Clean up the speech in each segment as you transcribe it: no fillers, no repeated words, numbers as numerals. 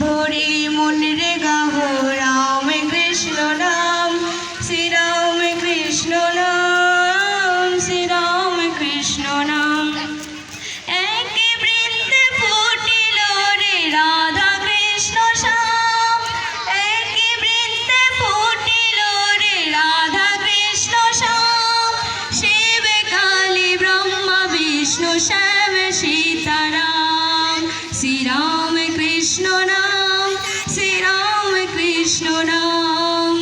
ভরে মন রে গাহো রাম কৃষ্ণ নাম, শ্রী রাম কৃষ্ণ নাম, শ্রী রাম কৃষ্ণ নাম। একে বৃন্দে ফুটিল রে রাধা কৃষ্ণ শ্যাম, একে বৃন্দে ফুটিল রে রাধা কৃষ্ণ শ্যাম। শিব কালী ব্রহ্মা বিষ্ণু শ্যাম সীতারাম, শ্রী রাম কৃষ্ণ নাম, শ্রী রাম কৃষ্ণ নাম।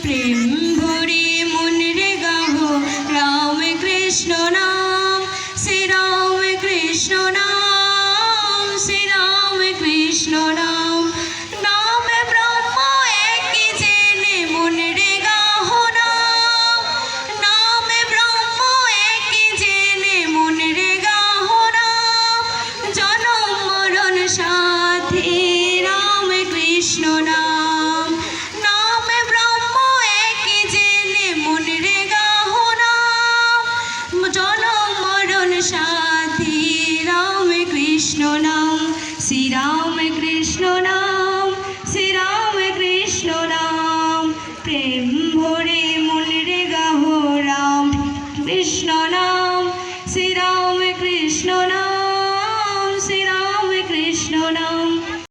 প্রেম ভরে মন রে গাহো রাম কৃষ্ণ নাম, শ্রী রাম কৃষ্ণ নাম, শ্রী রাম কৃষ্ণ নাম। নাম ব্রহ্ম একই জেনে মন রে গাহো নাম, নাম ব্রহ্ম একই জেনে মন রে গাহো নাম। জনম মরণ সাথী রাম কৃষ্ণ নাম, নাম ব্রহ্ম একই জেনে মন রে গাহো নাম। জনম মরণ সাথী রাম কৃষ্ণ নাম, শ্রী রাম কৃষ্ণ নাম, শ্রী রাম কৃষ্ণ নাম। প্রেম